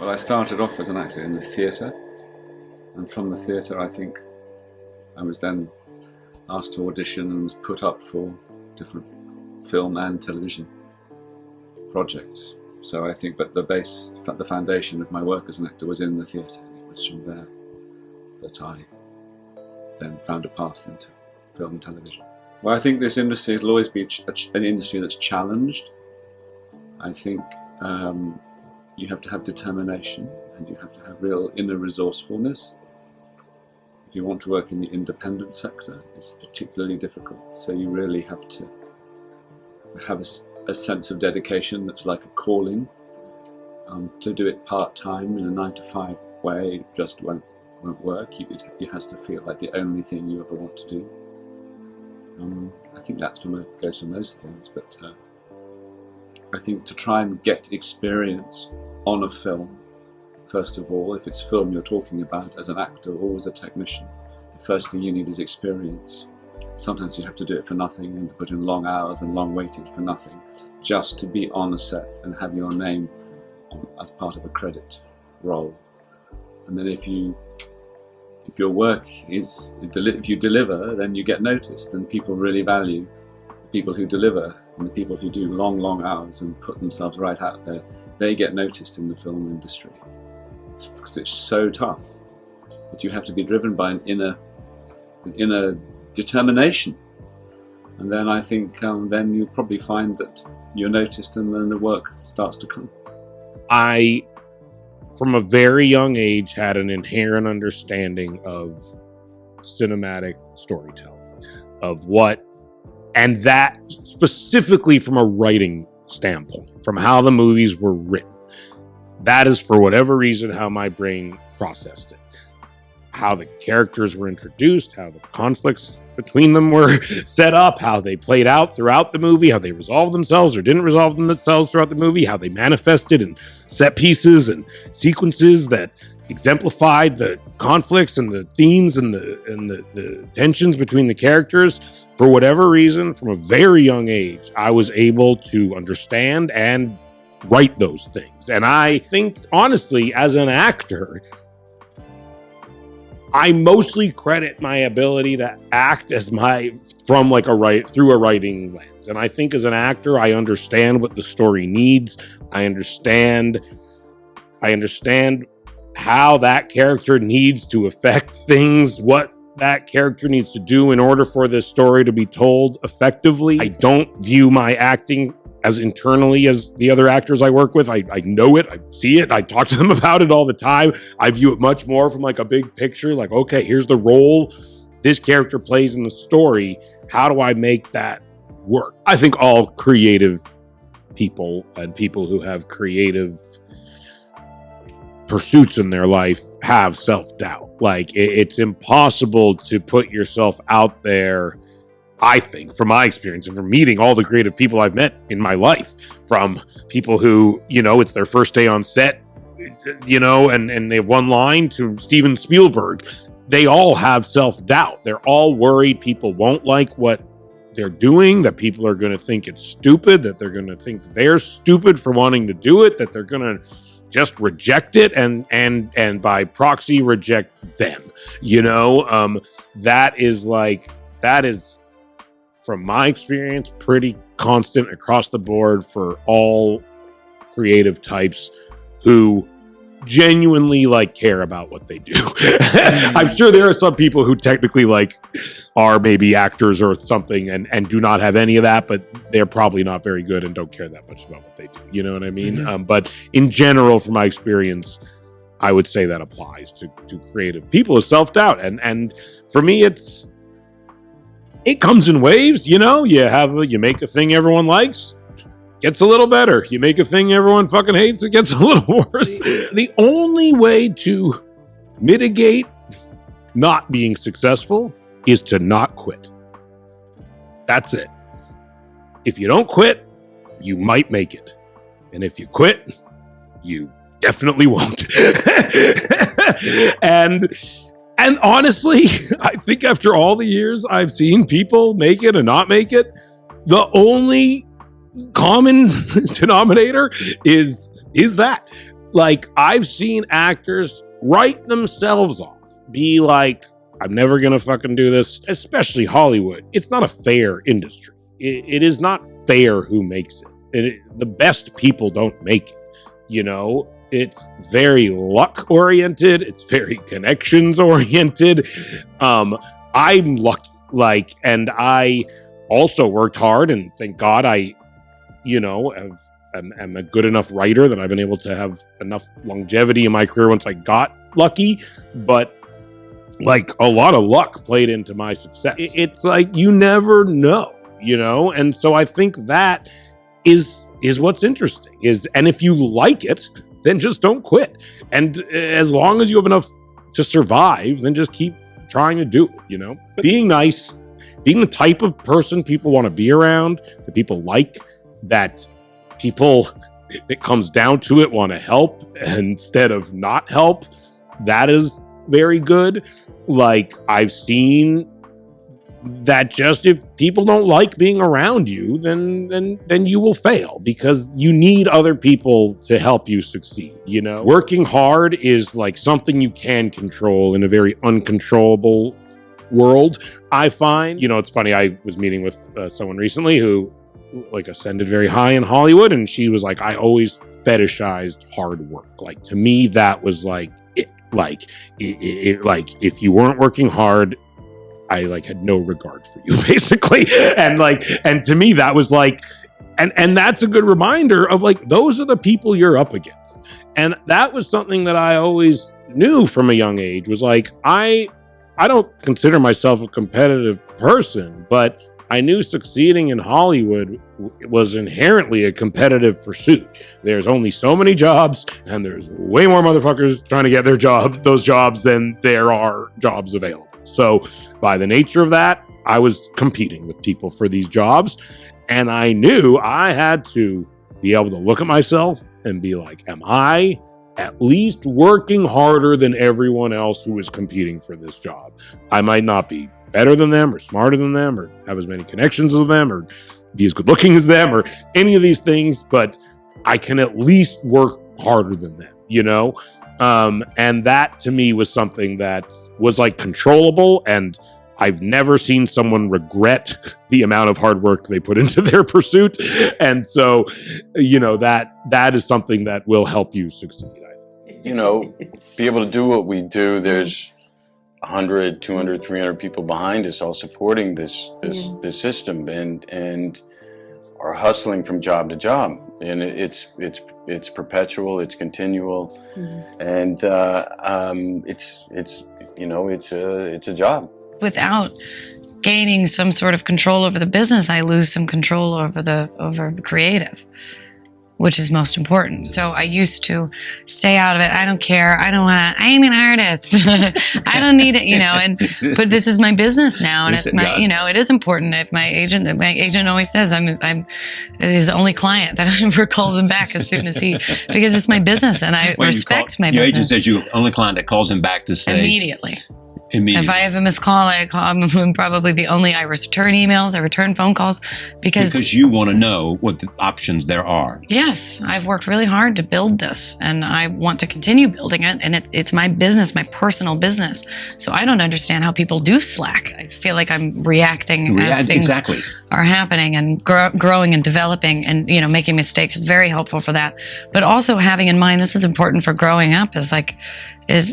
Well, I started off as an actor in the theatre, and from the theatre I think I was then asked to audition and was put up for different film and television projects. So I think, but the foundation of my work as an actor was in the theatre, and it was from there that I then found a path into film and television. Well, I think this industry will always be an industry that's challenged. I think you have to have determination, and you have to have real inner resourcefulness. If you want to work in the independent sector, it's particularly difficult. So you really have to have a sense of dedication that's like a calling. To do it part-time in a 9-to-5 way just won't work. It has to feel like the only thing you ever want to do. I think goes for most things, but I think to try and get experience on a film, first of all, if it's film you're talking about as an actor or as a technician, the first thing you need is experience. Sometimes you have to do it for nothing and put in long hours and long waiting for nothing, just to be on a set and have your name as part of a credit roll. And then if your work if you deliver, then you get noticed, and people really value the people who deliver, and the people who do long hours and put themselves right out there. They get noticed in the film industry because it's so tough. But you have to be driven by an inner determination, and then I think then you'll probably find that you're noticed, and then the work starts to come. I, from a very young age, had an inherent understanding of cinematic storytelling, and that specifically from a writing standpoint, from how the movies were written. That is, for whatever reason, how my brain processed it. How the characters were introduced, how the conflicts between them were set up, how they played out throughout the movie, how they resolved themselves or didn't resolve themselves throughout the movie, how they manifested in set pieces and sequences that exemplified the conflicts and the themes and the tensions between the characters. For whatever reason, from a very young age, I was able to understand and write those things. And I think, honestly, as an actor, I mostly credit my ability to act through a writing lens. And I think as an actor, I understand what the story needs. I understand how that character needs to affect things, what that character needs to do in order for this story to be told effectively. I don't view my acting as internally as the other actors I work with. I know it, I see it, I talk to them about it all the time. I view it much more from like a big picture, like, okay, here's the role this character plays in the story. How do I make that work? I think all creative people and people who have creative pursuits in their life have self-doubt. Like, it's impossible to put yourself out there, I think, from my experience and from meeting all the creative people I've met in my life, from people who, it's their first day on set, and they have one line, to Steven Spielberg. They all have self-doubt. They're all worried people won't like what they're doing, that people are going to think it's stupid, that they're going to think they're stupid for wanting to do it, that they're going to just reject it and by proxy reject them. That is, from my experience, pretty constant across the board for all creative types who genuinely care about what they do. I'm sure there are some people who technically are maybe actors or something and do not have any of that, but they're probably not very good and don't care that much about what they do. You know what I mean? Mm-hmm. But in general, from my experience, I would say that applies to creative people, is self-doubt. And for me, it comes in waves. You make a thing everyone likes, gets a little better. You make a thing everyone fucking hates, it gets a little worse. The only way to mitigate not being successful is to not quit. That's it. If you don't quit, you might make it. And if you quit, you definitely won't. And honestly, I think after all the years I've seen people make it and not make it, the only common denominator is that Like, I've seen actors write themselves off, be like, I'm never gonna fucking do this, especially Hollywood. It's not a fair industry. It is not fair who makes it. The best people don't make it, you know? It's very luck oriented. It's very connections oriented. I'm lucky, like, and I also worked hard, and thank God I, you know, am a good enough writer that I've been able to have enough longevity in my career once I got lucky. But like, a lot of luck played into my success. It's like, you never know, you know? And so I think that is what's interesting and if you like it, then just don't quit. And as long as you have enough to survive, then just keep trying to do it, you know? Being nice, being the type of person people want to be around, that people like, that people, if it comes down to it, want to help instead of not help, that is very good. Like, I've seen that just if people don't like being around you, then you will fail, because you need other people to help you succeed, you know? Working hard is like something you can control in a very uncontrollable world, I find. You know, it's funny, I was meeting with someone recently who like ascended very high in Hollywood, and she was like, I always fetishized hard work. Like, to me, that was like, like if you weren't working hard, I like had no regard for you, basically. And to me, that was like, and that's a good reminder of like, those are the people you're up against. And that was something that I always knew from a young age, was like, I don't consider myself a competitive person, but I knew succeeding in Hollywood was inherently a competitive pursuit. There's only so many jobs, and there's way more motherfuckers trying to get those jobs than there are jobs available. So by the nature of that, I was competing with people for these jobs, and I knew I had to be able to look at myself and be like, am I at least working harder than everyone else who is competing for this job? I might not be better than them or smarter than them or have as many connections as them or be as good looking as them or any of these things, but I can at least work harder than them, you know? And that to me was something that was like controllable, and I've never seen someone regret the amount of hard work they put into their pursuit. And so, you know, that is something that will help you succeed, I think. You know, be able to do what we do, there's 100, 200, 300 people behind us all supporting this system and are hustling from job to job. And it's perpetual, it's continual, and it's a job. Without gaining some sort of control over the business, I lose some control over the creative, which is most important. So I used to stay out of it. I don't care. I am an artist. I don't need it, you know, but this is my business now. And it's my, you know, it is important. If my agent always says I'm his only client that ever calls him back as soon as because it's my business and I respect my business. Your agent says you're the only client that calls him back to say. Immediately. If I have a missed call, I'm probably the only. I return emails, I return phone calls because you want to know what the options there are. Yes, I've worked really hard to build this, and I want to continue building it. And it's my business, my personal business. So I don't understand how people do slack. I feel like I'm reacting as things are happening and growing and developing, and you know, making mistakes. Very helpful for that. But also having in mind, this is important for growing up. Is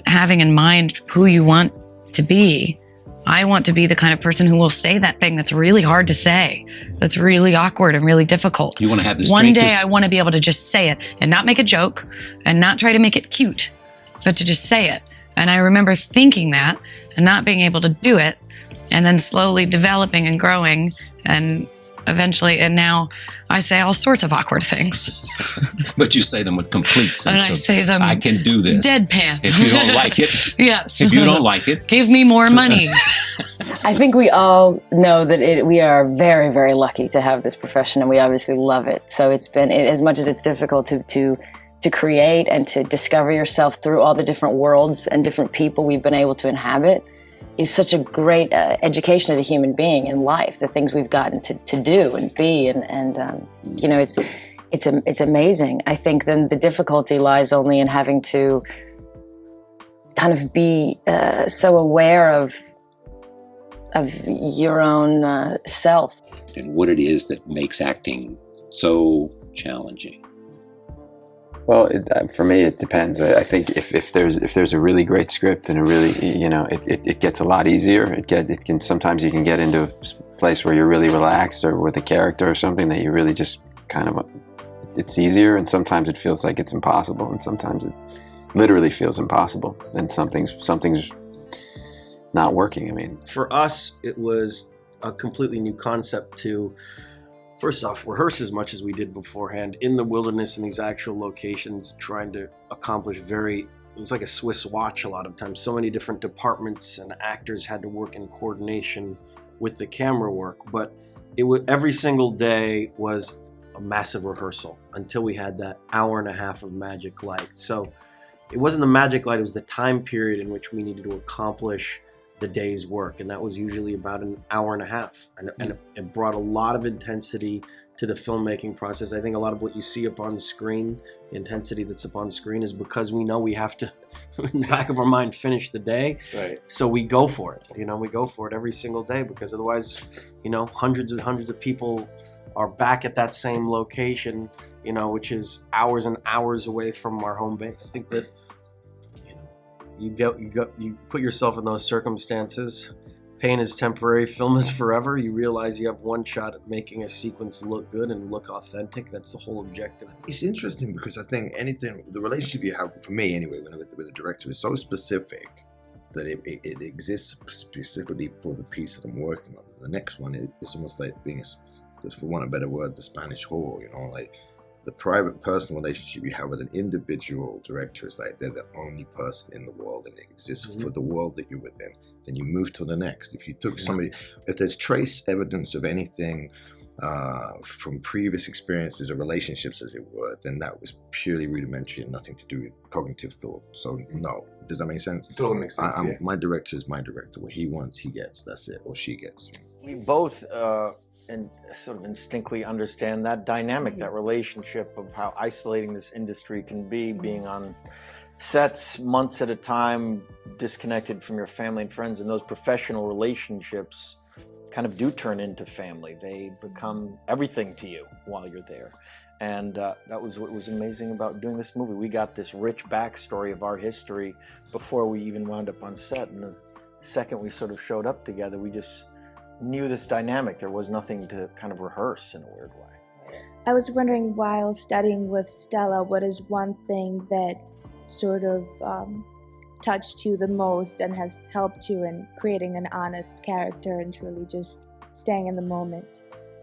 having in mind who you want to be. I want to be the kind of person who will say that thing that's really hard to say, that's really awkward and really difficult. You want to have this one day I want to be able to just say it and not make a joke and not try to make it cute, but to just say it. And I remember thinking that and not being able to do it, and then slowly developing and growing, and eventually, and now I say all sorts of awkward things. But you say them with complete sense and I say them I can do this. Deadpan. If you don't like it. Yes. If you don't like it. Give me more money. I think we all know that we are very, very lucky to have this profession, and we obviously love it. So it's been, as much as it's difficult to create and to discover yourself through all the different worlds and different people we've been able to inhabit, is such a great education as a human being in life, the things we've gotten to do and be. And you know, it's amazing. I think then the difficulty lies only in having to kind of be so aware of your own self. And what it is that makes acting so challenging. Well, for me, it depends. I think if there's a really great script and a really, it gets a lot easier. It can sometimes you can get into a place where you're really relaxed, or with a character or something that you really just kind of, it's easier. And sometimes it feels like it's impossible, and sometimes it literally feels impossible, and something's not working. I mean, for us, it was a completely new concept to, first off, rehearse as much as we did beforehand in the wilderness in these actual locations, trying to accomplish it was like a Swiss watch a lot of times. So many different departments and actors had to work in coordination with the camera work, but every single day was a massive rehearsal until we had that hour and a half of magic light. So it wasn't the magic light, it was the time period in which we needed to accomplish the day's work, and that was usually about an hour and a half, and it brought a lot of intensity to the filmmaking process. I think a lot of what you see up on screen, the intensity that's up on screen, is because we know we have to, in the back of our mind, finish the day. Right. So we go for it. We go for it every single day, because otherwise, hundreds and hundreds of people are back at that same location, which is hours and hours away from our home base. I think that you put yourself in those circumstances. Pain is temporary, film is forever. You realize you have one shot at making a sequence look good and look authentic. That's the whole objective. It's interesting because I think the relationship you have, for me anyway, with the director, is so specific that it exists specifically for the piece that I'm working on. The next one is almost like being, for want of a better word, the Spanish whore, like the private personal relationship you have with an individual director is like they're the only person in the world, and it exists for the world that you're within. Then you move to the next. If you took somebody, if there's trace evidence of anything from previous experiences or relationships, as it were, then that was purely rudimentary and nothing to do with cognitive thought. So no, does that make sense? It totally makes sense. Yeah. My director is my director. What he wants, he gets. That's it, or she gets. We both and sort of instinctively understand that dynamic, that relationship of how isolating this industry can be, being on sets months at a time, disconnected from your family and friends, and those professional relationships kind of do turn into family. They become everything to you while you're there. And that was what was amazing about doing this movie. We got this rich backstory of our history before we even wound up on set. And the second we sort of showed up together, we just knew this dynamic. There was nothing to kind of rehearse in a weird way. I was wondering, while studying with Stella, what is one thing that sort of touched you the most and has helped you in creating an honest character and truly just staying in the moment?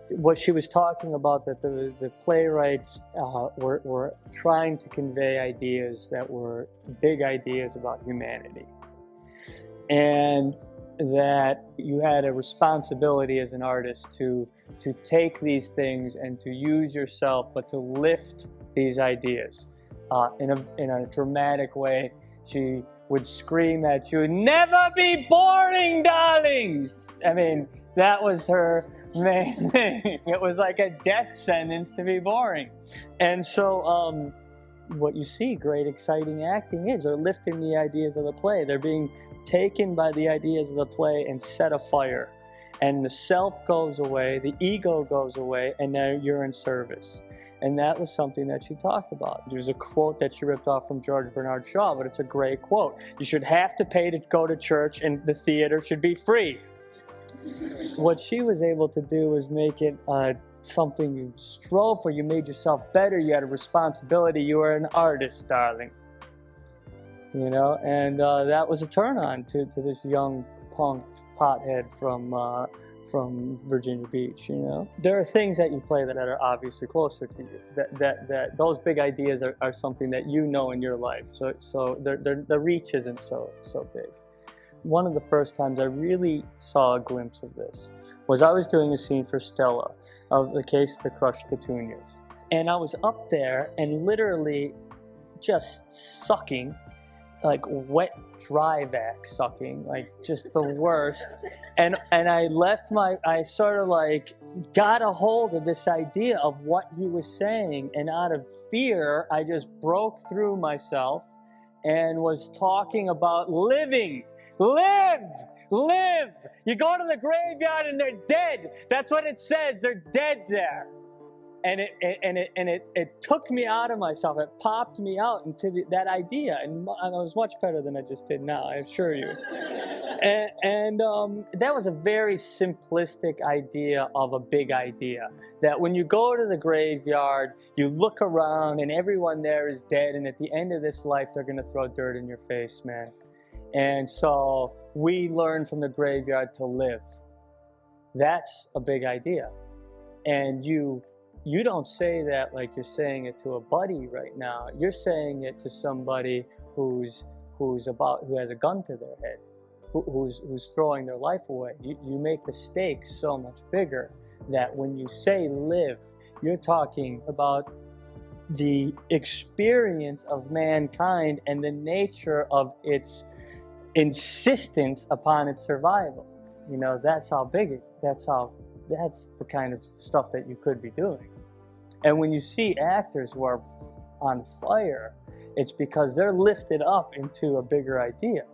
What she was talking about, that the playwrights were trying to convey ideas that were big ideas about humanity, and that you had a responsibility as an artist to take these things and to use yourself, but to lift these ideas in a dramatic way. She would scream at you, "Never be boring, darlings!" I mean, that was her main thing. It was like a death sentence to be boring. And so what you see great, exciting acting is, they're lifting the ideas of the play. They're being taken by the ideas of the play and set afire. And the self goes away, the ego goes away, and now you're in service. And that was something that she talked about. There's a quote that she ripped off from George Bernard Shaw, but it's a great quote. You should have to pay to go to church, and the theater should be free. What she was able to do was make it something you strove for. You made yourself better. You had a responsibility. You were an artist, darling. You know, and that was a turn on to this young punk pothead from Virginia Beach. You know, there are things that you play that are obviously closer to you. That those big ideas are something that you know in your life. So the reach isn't so big. One of the first times I really saw a glimpse of this was I was doing a scene for Stella of the case of the crushed petunias, and I was up there and literally just sucking like wet dry vac sucking, like just the worst. And I sort of like got a hold of this idea of what he was saying, and out of fear I just broke through myself and was talking about living. You go to the graveyard and they're dead. That's what it says. They're dead there. And it took me out of myself. It popped me out into that idea, and I was much better than I just did now, I assure you. and that was a very simplistic idea of a big idea. That when you go to the graveyard, you look around, and everyone there is dead. And at the end of this life, they're going to throw dirt in your face, man. And so we learn from the graveyard to live. That's a big idea, and you don't say that like you're saying it to a buddy right now. You're saying it to somebody who has a gun to their head, who's throwing their life away. You make the stakes so much bigger that when you say live, you're talking about the experience of mankind and the nature of its insistence upon its survival. You know, that's how big that's the kind of stuff that you could be doing. And when you see actors who are on fire, it's because they're lifted up into a bigger idea.